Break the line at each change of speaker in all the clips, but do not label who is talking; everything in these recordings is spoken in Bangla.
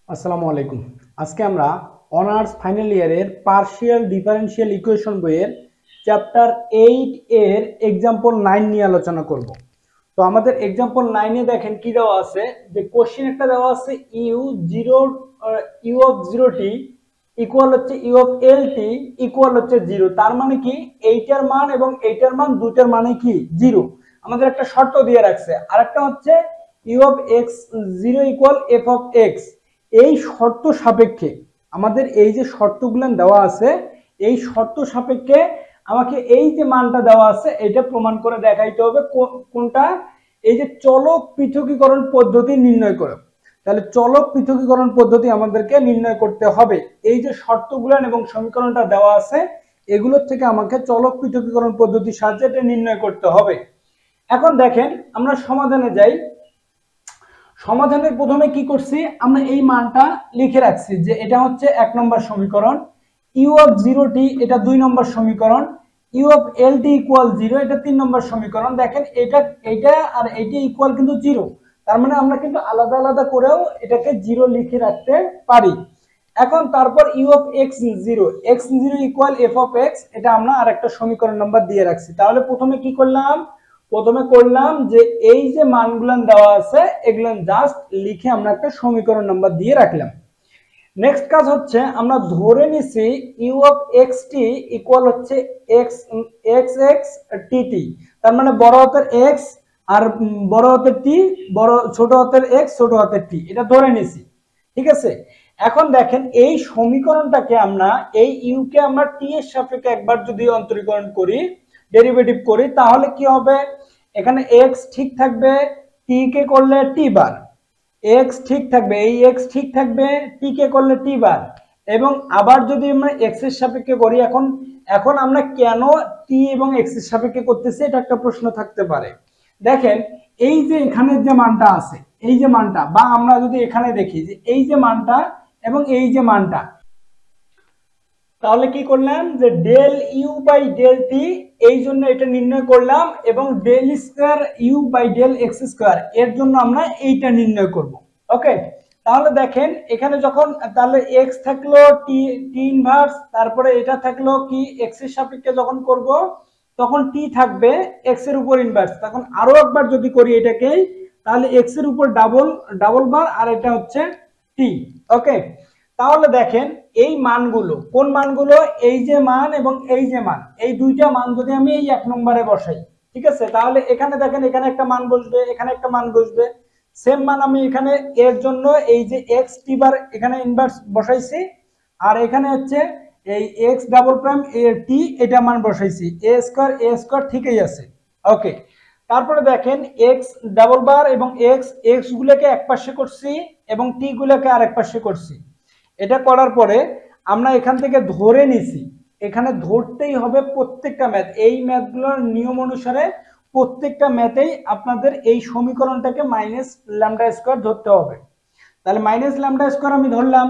আসসালামু আলাইকুম। আজকে আমরা অনার্স ফাইনাল ইয়ারের পার্শিয়াল ডিফারেনশিয়াল ইকুয়েশন বইয়ের চ্যাপ্টার 8 এর এক্সাম্পল 9 নিয়ে আলোচনা করব। তো আমাদের এক্সাম্পল 9 এ দেখেন কি দেওয়া আছে, যে কোশ্চেন একটা দেওয়া আছে ইউ অফ 0t ইকুয়াল হচ্ছে ইউ অফ lt ইকুয়াল হচ্ছে 0। তার মানে কি এইটার মান এবং এইটার মান দুইটার মানে কি 0। আমাদের একটা শর্ত দিয়ে রাখছে, আর একটা হচ্ছে u of x 0 equal f of x। এই শর্ত সাপেক্ষে আমাদের এই যে শর্তগুলো দেওয়া আছে, এই শর্ত সাপেক্ষে আমাকে এই যে মানটা দেওয়া আছে এটা প্রমাণ করে দেখাইতে হবে। কোনটা? এই যে চলক পৃথকীকরণ পদ্ধতি নির্ণয় করে। তাহলে চলক পৃথকীকরণ পদ্ধতি আমাদেরকে নির্ণয় করতে হবে। এই যে শর্তগুলো এবং সমীকরণটা দেওয়া আছে এগুলোর থেকে আমাকে চলক পৃথকীকরণ পদ্ধতির সাহায্যে এটা নির্ণয় করতে হবে। এখন দেখেন আমরা সমাধানে যাই। সমাধানের প্রথমে কি করছি, আমরা এই মানটা লিখে রাখছি যে এটা হচ্ছে 1 নম্বর সমীকরণ, ইউ অফ 0t এটা 2 নম্বর সমীকরণ, ইউ অফ lt ইকুয়াল 0 এটা 3 নম্বর সমীকরণ। দেখেন এটা আর এইটা ইকুয়াল কিন্তু 0, তার মানে আমরা কিন্তু আলাদা আলাদা করেও এটাকে 0 লিখে রাখতে পারি। এখন তারপর u of x0 equal f of x, এটা আমরা আরেকটা সমীকরণ নাম্বার দিয়ে রাখছি। তাহলে প্রথমে কি করলাম, প্রথমে করলাম যে এই যে মানগুলো দেওয়া আছে এগুলো জাস্ট লিখে আমরা একটা সমীকরণ নাম্বার দিয়ে রাখলাম। নেক্সট কাজ হচ্ছে আমরা ধরে নিছি ইউ অফ xt ইকুয়াল হচ্ছে x tt, তার মানে বড় হাতের x আর বড় হাতের t, ছোট হাতের x ছোট হাতের t, এটা ধরে নিছি। ঠিক আছে, এখন দেখেন এই সমীকরণটাকে আমরা এই ইউ কে আমরা t এর সাপেক্ষে একবার যদি অন্তরীকরণ করি, ডেরিভেটিভ করি, তাহলে কি হবে, এখানে x ঠিক থাকবে, t কে করলে t বার, x ঠিক থাকবে, এই x ঠিক থাকবে, t কে করলে t বার। এবং আবার যদি আমরা x এর সাপেক্ষে করি, এখন আমরা কেন t এবং x এর সাপেক্ষে করতেছি এটা একটা প্রশ্ন থাকতে পারে। দেখেন এই যে এখানে যে মানটা আছে, এই যে মানটা, বা আমরা যদি এখানে দেখি যে এই যে মানটা এবং এই যে মানটা, তাহলে কি করলাম যে del u by del t, এই জন্য এটা নির্ণয় করলাম, এবং del square u by del x square এর জন্য আমরা এইটা নির্ণয় করব। ওকে, তাহলে দেখেন এখানে যখন তাহলে x থাকলো টি ইনভার্স, তারপরে এটা থাকলো কি x এর সাপেক্ষে যখন করব তখন t থাকবে x এর উপর ইনভার্স। তখন আরো একবার যদি করি এটাকে, তাহলে x এর উপর ডাবল বার, আর এটা হচ্ছে t। ওকে, তাহলে দেখেন এই মানগুলো, কোন মানগুলো, এই যে মান এবং এই যে মান, এই দুইটা মান যদি আমি এই 1 নম্বরে বসাই, ঠিক আছে, তাহলে এখানে দেখেন এখানে একটা মান বসবে, এখানে একটা মান বসবে, সেম মান আমি এখানে এর জন্য এই যে x t বার এখানে ইনভার্স বসাইছি, আর এখানে হচ্ছে এই x ডাবল প্রাইম এর t এটা মান বসাইছি, a স্কয়ার ঠিকই আছে। ওকে, তারপরে দেখেন x ডাবল বার এবং x গুলোকে এক পাশে করছি এবং t গুলোকে আরেক পাশে করছি। এটা করার পরে আমরা এখান থেকে ধরে নিছি, এখানে ধরতেই হবে প্রত্যেকটা ম্যাথ, এই ম্যাথগুলোর নিয়ম অনুসারে প্রত্যেকটা ম্যাথেই আপনাদের এই সমীকরণটাকে মাইনাস ল্যামডা স্কয়ার ধরতে হবে। তাহলে মাইনাস ল্যামডা স্কয়ার আমি ধরলাম,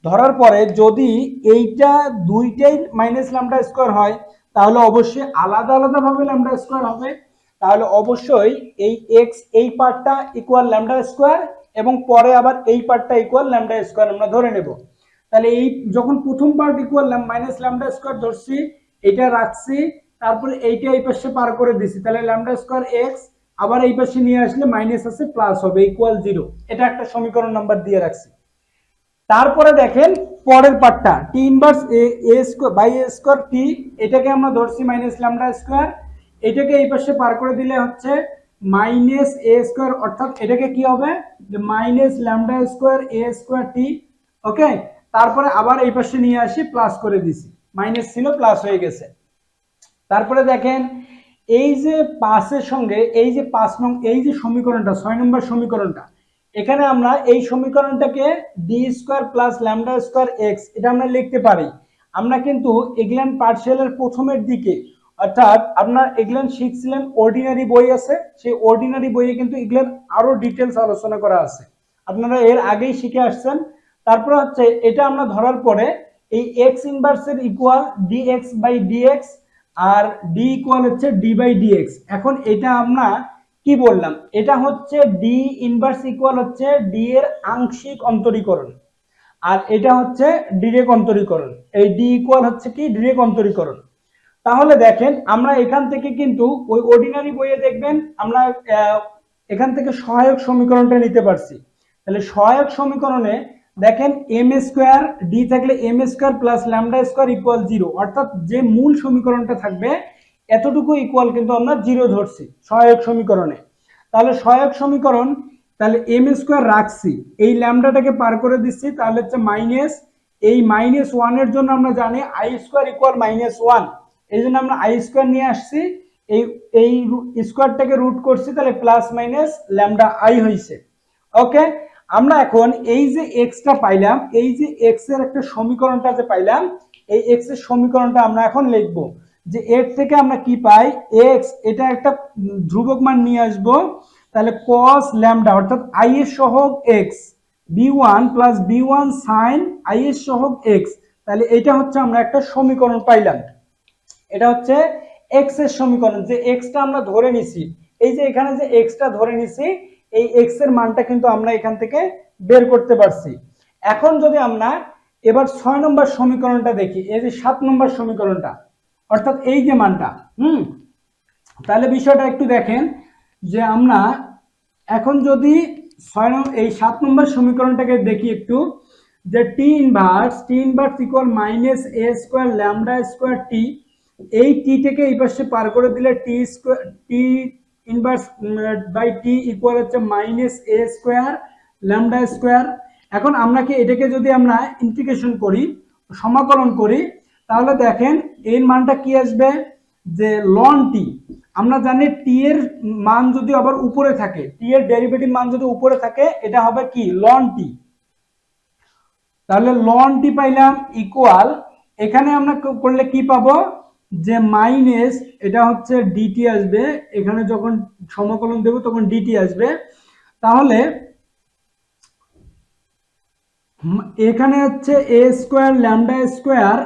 ধরার পরে যদি এইটা দুইটাই মাইনাস ল্যামডা স্কয়ার হয় তাহলে অবশ্যই আলাদা আলাদা ভাবে ল্যামডা স্কয়ার হবে। তাহলে অবশ্যই এই x এই পার্টটা ইকুয়াল ল্যামডা স্কয়ার এবং পরে আবার এই পার্টটা ইকুয়াল ল্যামডা স্কয়ার আমরা ধরে নেব। তাহলে এই যখন প্রথম part equal minus lambda square ধরছি, এটা রাখছি, তারপরে এইটা এই পাশে পার করে দিছি, তাহলে ল্যামডা স্কয়ার x আবার এই পাশে নিয়ে আসলে মাইনাস আছে প্লাস হবে ইকুয়াল 0। এটা একটা সমীকরণ নাম্বার দিয়ে রাখছি। তারপরে দেখেন পরের পার্টটা t inverse a square by a square t, এটাকে আমরা ধরছি মাইনাস ল্যামডা স্কয়ার, এটাকে এই পাশে পার করে দিলে হচ্ছে মাইনাস a স্কয়ার, অর্থাৎ এটাকে কি হবে যে minus lambda square a square t। ওকে, তারপরে আবার এই পাশে নিয়ে আসি, প্লাস করে দিছি, মাইনাস ছিল প্লাস হয়ে গেছে। তারপরে দেখেন এই যে 5 এর সঙ্গে এই যে 5 নং এই যে সমীকরণটা 6 নম্বর সমীকরণটা, এখানে আমরা এই সমীকরণটাকে D square plus lambda square X এটা আমরা লিখতে পারি। আমরা কিন্তু এগুলান পার্শিয়ালের প্রথমের দিকে, অর্থাৎ আপনার এগুলান শিখছিলেন অর্ডিনারি বই আছে, সেই অর্ডিনারি বইয়ে কিন্তু এগুলার আরো ডিটেলস আলোচনা করা আছে, আপনারা এর আগেই শিখে আসছেন। তারপর হচ্ছে এটা আমরা ধরার পরে এই x ইনভার্সের ইকুয়াল dx বাই dx আর d ইকুয়াল হচ্ছে d বাই dx। এখন এটা আমরা কি বললাম, এটা হচ্ছে d ইনভার্স ইকুয়াল হচ্ছে d এর আংশিক অন্তরীকরণ। আর এটা হচ্ছে ডিরেক্ট অন্তরীকরণ। এই ডি ইকুয়াল হচ্ছে কি ডিরেক্ট অন্তরীকরণ। তাহলে দেখেন আমরা এখান থেকে কিন্তু ওই অর্ডিনারি বইয়ে দেখবেন আমরা এখান থেকে সহায়ক সমীকরণটা নিতে পারছি। তাহলে সহায়ক সমীকরণে দেখেন এম স্কোয়ার ডি থাকলে m square plus lambda square equal 0, অর্থাৎ যে মূল সমীকরণটা থাকবে এতটুকু ইকুয়াল কিন্তু আমরা 0 ধরছি সহায়ক সমীকরণে। তাহলে সহায়ক সমীকরণ, তাহলে এম স্কোয়ার রাখছি, এই ল্যামডাটাকে পার করে দিচ্ছি, তাহলে হচ্ছে মাইনাস, এই -1 এর জন্য আমরা জানি আই স্কোয়ার ইকুয়াল -1, এই জন্য আমরা আই স্কোয়ার নিয়ে আসছি, এই স্কোয়ারটাকে রুট করছি, তাহলে প্লাস মাইনাস ল্যামডা আই হয়েছে। ওকে, আমরা এখন এই যে এক্সটা পাইলাম, এই যে এক্স এর একটা সমীকরণটা যে পাইলাম, এই এক্স এর সমীকরণটা আমরা এখন লিখবো যে এর থেকে আমরা কি পাই, এক্স এটা একটা ধ্রুবক মান নিয়ে আসবো, তাহলে cos ল্যামডা অর্থাৎ আই এর সহগ x b1 plus b1 sin I এর সহগ এক্স, তাহলে এটা হচ্ছে আমরা একটা সমীকরণ পাইলাম। এটা হচ্ছে এক্স এর সমীকরণ, যে এক্সটা আমরা ধরে নিছি, এই যে এখানে যে এক্সটা ধরে নিছি, এই এক্স এর মানটা কিন্তু আমরা এখান থেকে বের করতে পারছি। এখন যদি আমরা এবার 6 নম্বর সমীকরণটা দেখি, এই যে 7 নম্বর সমীকরণটা, অর্থাৎ এই যে মানটা, তাহলে বিষয়টা একটু দেখেন যে আমরা এখন যদি 7 নম্বর সমীকরণটাকে দেখি একটু, যে টি ইনভার্স ইকুয়াল মাইনাস এ স্কোয়ার ল্যামডা স্কোয়ার টি, এই টি থেকে এই পাশে পার করে দিলে T square T inverse by T equal হচ্ছে মাইনাস এ স্কোয়ার ল্যামডা স্কোয়ার। এখন আমরা কি এটাকে যদি আমরা ইন্টিগ্রেশন করি, সমাকলন করি, তাহলে দেখেন এর মানটা কি আসবে, যে লন টি, আমরা জানি টি এর মান যদি আবার উপরে থাকে, টি এর ডেরিভেটিভ মান যদি উপরে থাকে, এটা হবে কি লন টি। তাহলে লন টি পাইলাম ইকুয়াল, এখানে আমরা করলে কি পাবো, যে মাইনাস এটা হচ্ছে ডিটি আসবে, এখানে যখন সমাকলন দেব তখন ডিটি আসবে। তাহলে এখানে হচ্ছে এ স্কোয়ার ল্যামডা স্কোয়ার,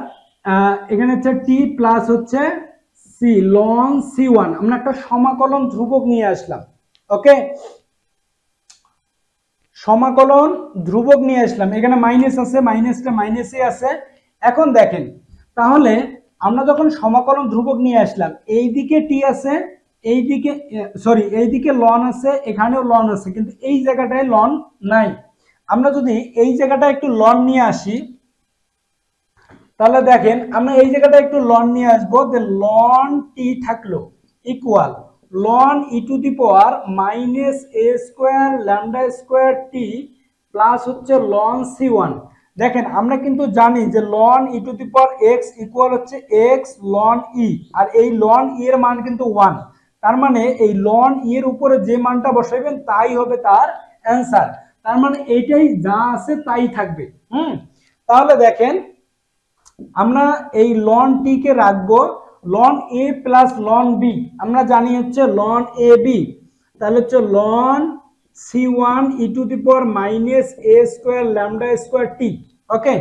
এখানে হচ্ছে টি প্লাস হচ্ছে সি লন c1, আমরা একটা সমাকলন ধ্রুবক নিয়ে আসলাম। ওকে, সমাকলন ধ্রুবক নিয়ে আসলাম, এখানে মাইনাস আছে, মাইনাসটা মাইনাসে আছে। এখন দেখেন, তাহলে আমরা যখন সমাকলন ধ্রুবক নিয়ে আসলাম, এইদিকে টি আছে, এইদিকে সরি এইদিকে লন আছে, এখানেও লন আছে, কিন্তু এই জায়গাটায় লন নাই। আমরা যদি এই জায়গাটা একটু লন নিয়ে আসি, তাহলে দেখেন আমরা এই জায়গাটা একটু লন নিয়ে আসবো, যে লন টি থাকলো equal ln e to the power minus A square lambda square t plus হচ্ছে লন c1। দেখেন আমরা কিন্তু জানি যে ln e to the power x equal হচ্ছে এক্স লন ই, আর এই লন ই এর মান কিন্তু 1, তার মানে এই লন ই এর উপরে যে মানটা বসাইবেন তাই হবে তার অ্যান্সার, তার মানে এইটাই যা আছে তাই থাকবে। তাহলে দেখেন আমরা এই লন টি কে রাখবো ln A plus ln B, আমরা জানি হচ্ছে লন এ বি, তাহলে হচ্ছে ln c1 e to the power minus A square lambda square T. Okay,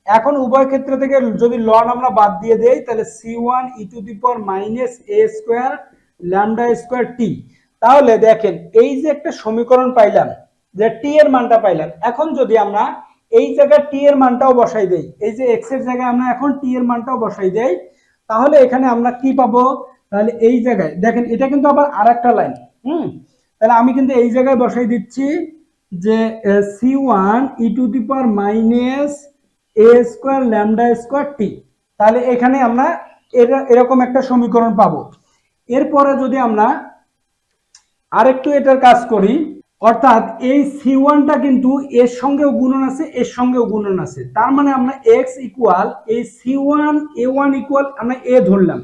এখন উভয় ক্ষেত্র থেকে যদি লন আমরা বাদ দিয়ে দেই, তাহলে c1 e to the power minus A square lambda square T. তাহলে দেখেন এই যে একটা সমীকরণ পাইলাম, যে টি এর মানটা পাইলাম, এখন যদি আমরা এই জায়গায় টি এর মানটাও বসাই দেই, এই যে এক্স এর জায়গায় আমরা এখন টি এর মানটাও বসাই দেই, তাহলে এখানে আমরা কি পাবো, তাহলে এই জায়গায় দেখেন এটা কিন্তু আবার আরেকটা লাইন, তাহলে আমি কিন্তু এই জায়গায় বসাই দিচ্ছি যে c1 e to the power minus A square lambda square T, তাহলে এখানে আমরা এরকম একটা সমীকরণ পাবো। এরপরে যদি আমরা আরেকটু এটার কাজ করি, অর্থাৎ এই c1টা কিন্তু এর সঙ্গেও গুণন আছে, এর সঙ্গেও গুণন আছে, তার মানে আমরা x ইকুয়াল এই c1 a1 ইকুয়াল আমরা a ধরলাম,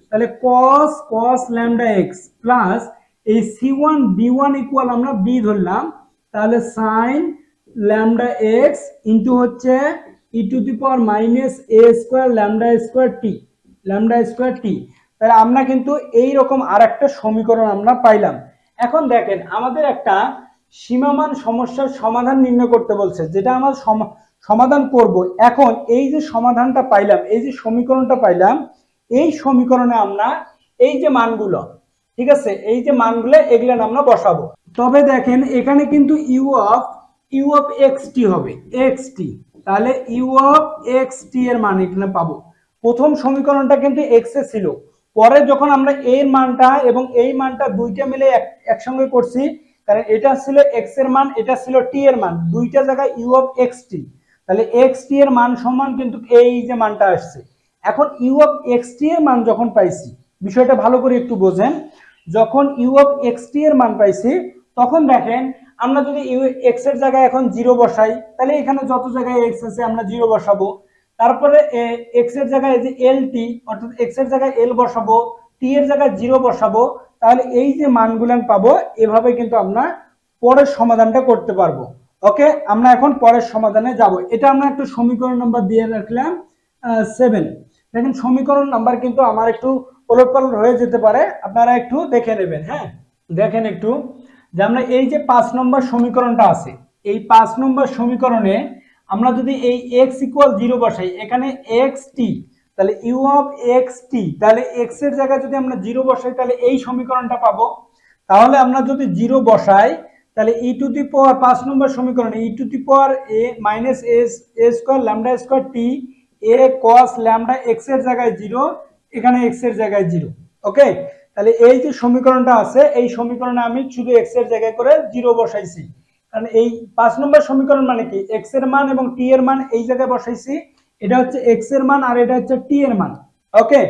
তাহলে cos ল্যামডা x প্লাস এই c1 b1 ইকুয়াল আমরা b ধরলাম, তাহলে sin ল্যামডা x ইনটু হচ্ছে e to the power minus a square lambda square T. তাহলে আমরা কিন্তু এই রকম আরেকটা সমীকরণ আমরা পাইলাম। এখন দেখেন আমাদের একটা সীমামান সমস্যার সমাধান নির্ণয় করতে বলছে, যেটা আমরা সমাধান করব। এখন এই যে সমাধানটা পাইলাম, এই যে সমীকরণটা পাইলাম, এই সমীকরণে আমরা এই যে মানগুলো, ঠিক আছে, এই যে মানগুলো এগুলো আমরা বসাবো। তবে দেখেন এখানে কিন্তু ইউ অফ এক্স টি হবে, এক্স টি তাহলে ইউ অফ এক্স টি এর মান এখানে পাবো। প্রথম সমীকরণটা কিন্তু এক্স এ ছিল, পরে যখন আমরা এর মানটা এবং এই মানটা দুইটা মিলে একসঙ্গে করছি, কারণ এটা ছিল এক্স এর মান, এটা ছিল টি এর মান, দুইটা জায়গায় ইউ অফ এক্স টি, তাহলে এক্স টি এর মান সমান কিন্তু এই যে মানটা আসছে। এখন ইউ অফ এক্স টি এর মান যখন পাইছি, বিষয়টা ভালো করে একটু বোঝেন, যখন ইউ অফ এক্স টি এর মান পাইছি তখন দেখেন আমরা যদি ইউ এক্স এর জায়গায় এখন 0 বসাই, তাহলে এখানে যত জায়গায় এক্স আছে আমরা 0 বসাবো, তারপরে এক্স এর জায়গায় যে এল টি অর্থাৎ এক্স এর জায়গায় এল বসাবো, টি এর জায়গায় 0 বসাবো, তাহলে এই যে মানগুলো পাবো, এভাবে কিন্তু আমরা পরের সমাধানটা করতে পারবো। ওকে, আমরা এখন পরের সমাধানে যাব। এটা আমরা একটু সমীকরণ নাম্বার দিয়ে রাখলাম 7। দেখেন সমীকরণ নাম্বার কিন্তু আমার একটু ওলটপালট হয়ে যেতে পারে, আপনারা একটু দেখে নেবেন। হ্যাঁ, দেখেন একটু যে আমরা এই যে 5 নম্বর সমীকরণটা আছে, এই 5 নম্বর সমীকরণে আমরা যদি এই x ইকুয়াল 0 বসাই, এখানে xt, তাহলে u অফ xt, তাহলে x এর জায়গায় যদি আমরা 0 বসাই তাহলে এই সমীকরণটা পাবো। তাহলে আমরা যদি 0 বসাই তাহলে e টু দি পাওয়ার 5 নম্বর সমীকরণে e two the power a minus a square lambda square t a cos lambda x এর জায়গায় 0, এখানে x এর জায়গায় 0। ওকে, তাহলে এই যে সমীকরণটা আছে, এই সমীকরণে আমি শুধু x এর জায়গায় করে 0 বসাইছি, কারণ এই 5 নম্বর সমীকরণ মানে কি x এর মান এবং t এর মান এই জায়গায় বসাইছি, এটা হচ্ছে x এর মান আর এটা হচ্ছে t এর মান। ওকে,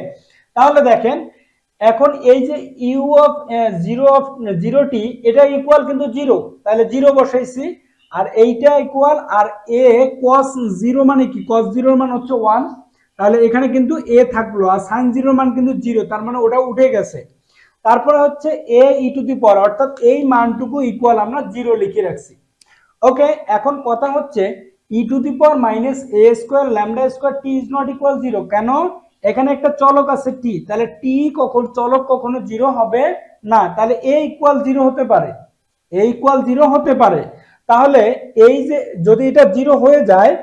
তাহলে দেখেন এখন এই যে u অফ 0 t এটা ইকুয়াল কিন্তু 0, তাহলে 0 বসাইছি, আর এইটা ইকুয়াল আর a cos 0 মানে কি cos 0 এর মান হচ্ছে 1, তাহলে এখানে কিন্তু a থাকলো, আর sin 0 এর মান কিন্তু 0, তার মানে ওটা উঠে গেছে। তারপরে হচ্ছে a e টু দি পাওয়ার, অর্থাৎ এই মানটুকু ইকুয়াল আমরা 0 লিখে রাখছি। ওকে, এখন কথা হচ্ছে e two the power minus a square lambda square t is not equal 0, কেন? এখানে একটা চলক আছে t, তাহলে t কখন চলক কখনো 0 হবে না, তাহলে a ইকুয়াল 0 হতে পারে, a ইকুয়াল 0 হতে পারে। তাহলে এই যে যদি এটা 0 হয়ে যায়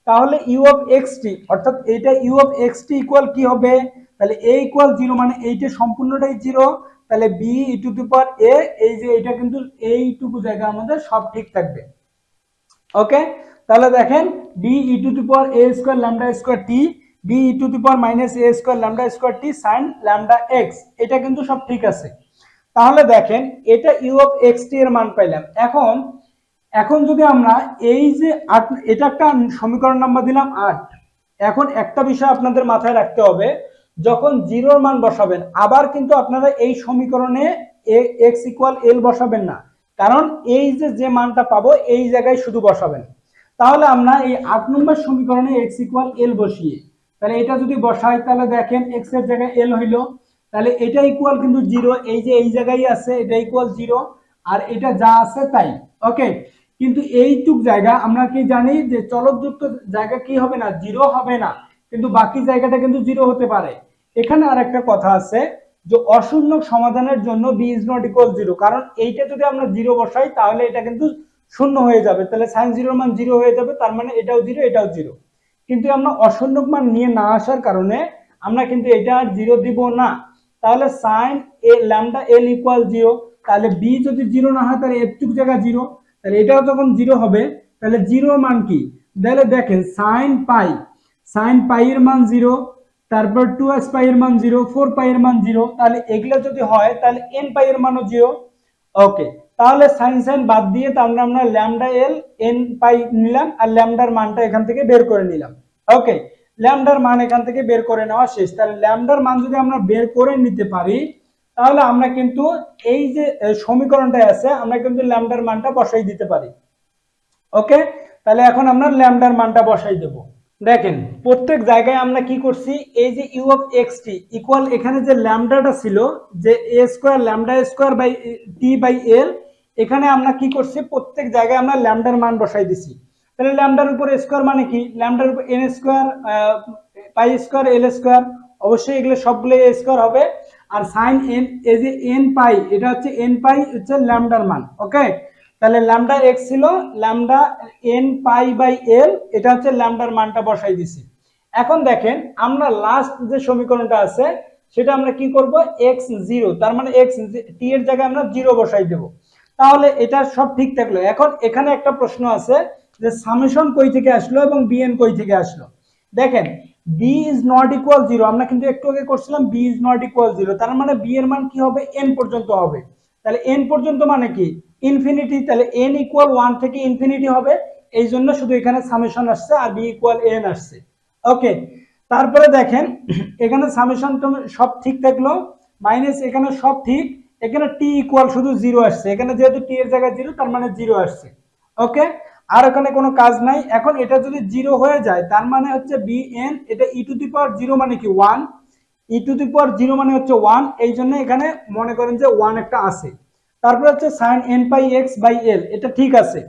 তাহলে u অফ xt, অর্থাৎ এটা u অফ xt ইকুয়াল কি হবে, তাহলে a ইকুয়াল 0 মানে এইটা সম্পূর্ণটাই 0, তাহলে b e two the power a, এই যে এটা কিন্তু এইটুকু জায়গা আমাদের সব ঠিক থাকবে। ওকে, তাহলে দেখেন b e two the power a square lambda square t, b e two the power minus a square lambda square t sin lambda x, এটা কিন্তু সব ঠিক আছে। তাহলে দেখেন এটা u অফ xt এর মান পাইলাম। এখন যদি আমরা এই যে এটা একটা সমীকরণ নাম্বার দিলাম 8। এখন একটা বিষয় আপনাদের মাথায় রাখতে হবে, যখন 0 এর মান বসাবেন আবার কিন্তু আপনারা এই সমীকরণে x ইকুয়াল l বসাবেন না, কারণ এই যে মানটা পাবো এই জায়গায় শুধু বসাবেন। তাহলে আমরা এই 8 নম্বর সমীকরণে x ইকুয়াল l বসিয়ে, তাহলে এটা যদি বসাই তাহলে দেখেন x এর জায়গায় l হইলো, তাহলে এটা ইকুয়াল কিন্তু 0, এই যে এই জায়গায় আছে এটা ইকুয়াল 0, আর এটা যা আছে তাই। ওকে, কিন্তু এইটুক জায়গা আমরা কি জানি যে চলকযুক্ত জায়গা কি হবে না, 0 হবে না, কিন্তু বাকি জায়গাটা কিন্তু 0 হতে পারে। এখানে আরেকটা কথা আছে যে অশূন্যক সমাধানের জন্য b ইজ নট ইকুয়াল 0, কারণ এইটা যদি আমরা 0 বসাই তাহলে এটা কিন্তু শূন্য হয়ে যাবে, তাহলে sin 0 এর মান 0 হয়ে যাবে, তার মানে এটাও 0 এটাও 0। কিন্তু আমরা অশূন্যক মান নিয়ে না আসার কারণে আমরা কিন্তু এটা আর 0 দিব না, তাহলে sin a lambda l equal 0, তাহলে b যদি 0 না হয় তাহলে এটুক জায়গা 0, তাহলে এটাও যখন 0 হবে তাহলে 0 এর মান কি, তাহলে দেখেন sin পাই এর মান 0, তারপর 2s পাই এর মান 0, 4 পাই এর মান 0, তাহলে এগুলা যদি হয় তাহলে n পাই এর মানও 0। ওকে, তাহলে sin বাদ দিয়ে তাহলে আমরা ল্যামডা l n পাই নিলাম, আর ল্যামডার মানটা এখান থেকে বের করে নিলাম। ওকে, ল্যামডার মান এখান থেকে বের করে নেওয়া শেষ। তাহলে ল্যামডার মান যদি আমরা বের করে নিতে পারি তাহলে আমরা কিন্তু এই যে সমীকরণটা আছে আমরা কিন্তু ল্যামডার মানটা বসাই দিতে পারি। ওকে, তাহলে এখন আমরা ল্যামডার মানটা বসাই দেব। দেখেন প্রত্যেক জায়গায় আমরা কি করছি, এই যে u অফ xt ইকুয়াল এখানে যে ল্যামডাটা ছিল যে a square lambda square by t by l, এখানে আমরা কি করছি প্রত্যেক জায়গায় আমরা ল্যামডার মান বসাই দিছি। তাহলে ল্যামডার উপর স্কয়ার মানে কি, ল্যামডার উপর n square pi square l square, অবশ্যই এগুলো সবগুলো a স্কয়ার হবে, আর sin n এই যে n পাই এটা হচ্ছে n পাই হচ্ছে ল্যামডার মান। ওকে, তাহলে ল্যামডা x ছিল lambda n pi by l, এটা হচ্ছে ল্যামডার মানটা বসাই দিছি। এখন দেখেন আমরা লাস্ট যে সমীকরণটা আছে সেটা আমরা কি করব, x0, তার মানে x t এর জায়গায় আমরা 0 বসাই দেব, তাহলে এটা সব ঠিক থাকলো। এখন এখানে একটা প্রশ্ন আছে যে সামেশন কই থেকে আসলো এবং bn কই থেকে আসলো। দেখেন b ইজ নট ইকুয়াল 0, আমরা কিন্তু একটু আগে করছিলাম b ইজ নট ইকুয়াল 0, তার মানে b এর মান কি হবে, n পর্যন্ত হবে। তাহলে n পর্যন্ত মানে কি ইনফিনিটি, তাহলে n ইকুয়াল 1 থেকে ইনফিনিটি হবে, এই জন্য শুধু এখানে সামেশন আসছে আর b ইকুয়াল n আসছে। ওকে, তারপরে দেখেন এখানে সামেশন সব ঠিক থাকলো, মাইনাস এখানে সব ঠিক, এখানে t ইকুয়াল শুধু 0 আসছে, এখানে যেহেতু t এর জায়গায় 0 তার মানে 0 আসছে। ওকে, আর এখানে কোনো কাজ নাই। এখন এটা যদি 0 হয়ে যায় তার মানে হচ্ছে bn, এটা e টু দি পাওয়ার 0 মানে কি 1, e টু দি পাওয়ার 0 মানে হচ্ছে 1, এই জন্য এখানে মনে করেন যে 1 একটা আছে। তারপর হচ্ছে sin n pi x by l, এটা ঠিক আছে।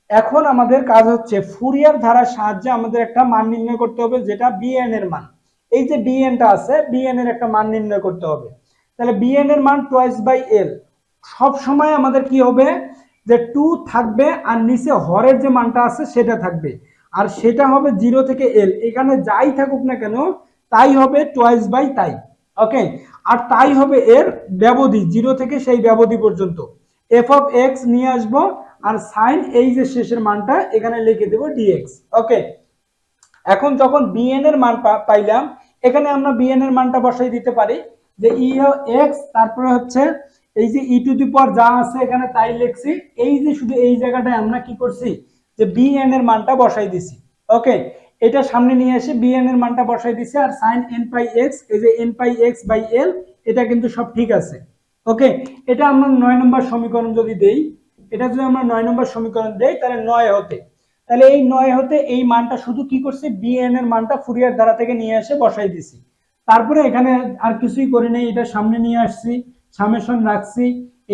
এখন আমাদের কাজ হচ্ছে ফুরিয়ার ধারার সাহায্যে আমাদের একটা মান নির্ণয় করতে হবে, যেটা bn এর মান। এই যে bn টা আছে, bn এর একটা মান নির্ণয় করতে হবে। তাহলে bn এর মান টুয়াইস বাই l, সব সময় আমাদের কি হবে যে 2 থাকবে আর নিচে হরের যে মানটা আছে সেটা থাকবে, আর সেটা হবে 0 থেকে l, এখানে যাই থাকুক না কেন তাই হবে টুয়াইস বাই তাই। ওকে, আর তাই হবে এর ব্যবধি 0 থেকে সেই ব্যবধি পর্যন্ত। f অফ x নিয়ে আসবো আর সাইন এই যে শেষের মানটা এখানে লিখে দেব dx। ওকে, এখন যখন bn এর মান পাইলাম, এখানে আমরা bn এর মানটা বসাই দিতে পারি যে x, তারপরে হচ্ছে এই যে e টু দি পাওয়ার যা আছে এখানে তাই লিখছি, এই যে শুধু এই জায়গাটায় আমরা কি করছি যে bn এর মানটা বসাই দিছি। ওকে, এটা সামনে নিয়ে এসে bn এর মানটা বসাই দিছি, আর sin n pi x, এই যে n pi x by l, এটা কিন্তু সব ঠিক আছে। ওকে, এটা আমরা 9 নম্বর সমীকরণ যদি দেই, এটা যদি আমরা 9 নম্বর সমীকরণ দেই তাহলে 9 হতে, তাহলে এই 9 হতে এই মানটা শুধু কি করছি, bn এর মানটা ফুরিয়ার ধারা থেকে নিয়ে এসে বসাই দিছি। তারপরে এখানে আর কিছুই করি নাই, এটা সামনে নিয়ে আসছি, সামেশন রাখছি,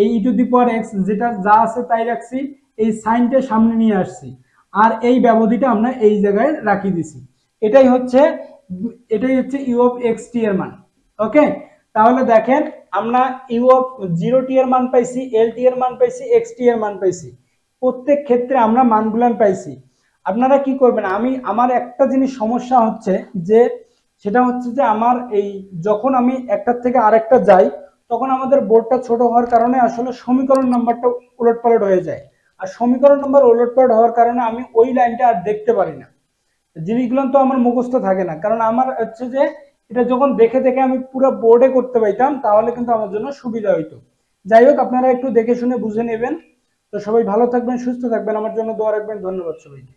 এই ই টু দি পাওয়ার x যেটা যা আছে তাই রাখছি, এই সাইনটা সামনে নিয়ে আসছি, আর এই ব্যবধিটা আমরা এই জায়গায় রাখি দিছি। এটাই হচ্ছে ইউ অফ এক্স টি এর মান। ওকে, তাহলে দেখেন আমরা ইউ অফ 0t এর মান পাইছি, lt এর মান পাইছি, xt এর মান পাইছি, প্রত্যেক ক্ষেত্রে আমরা মানগুলান পাইছি। আপনারা কি করবেন, আমার একটা জিনিস সমস্যা হচ্ছে যে, সেটা হচ্ছে যে আমার এই যখন আমি একটার থেকে আরেকটা যাই তখন আমাদের বোর্ডটা ছোট হওয়ার কারণে আসলে সমীকরণ নাম্বারটা উলটপালট হয়ে যায়, আর সমীকরণ নাম্বার উলটপালট হওয়ার কারণে আমি ওই লাইনটা আর দেখতে পারি না, জিনিসগুলো তো আমার মুখস্থ থাকে না। কারণ আমার হচ্ছে যে এটা যখন দেখে দেখে আমি পুরো বোর্ডে করতে পাইতাম তাহলে কিন্তু আমার জন্য সুবিধা হইতো। যাই হোক, আপনারা একটু দেখে শুনে বুঝে নেবেন। তো সবাই ভালো থাকবেন, সুস্থ থাকবেন, আমার জন্য দোয়া রাখবেন। ধন্যবাদ সবাইকে।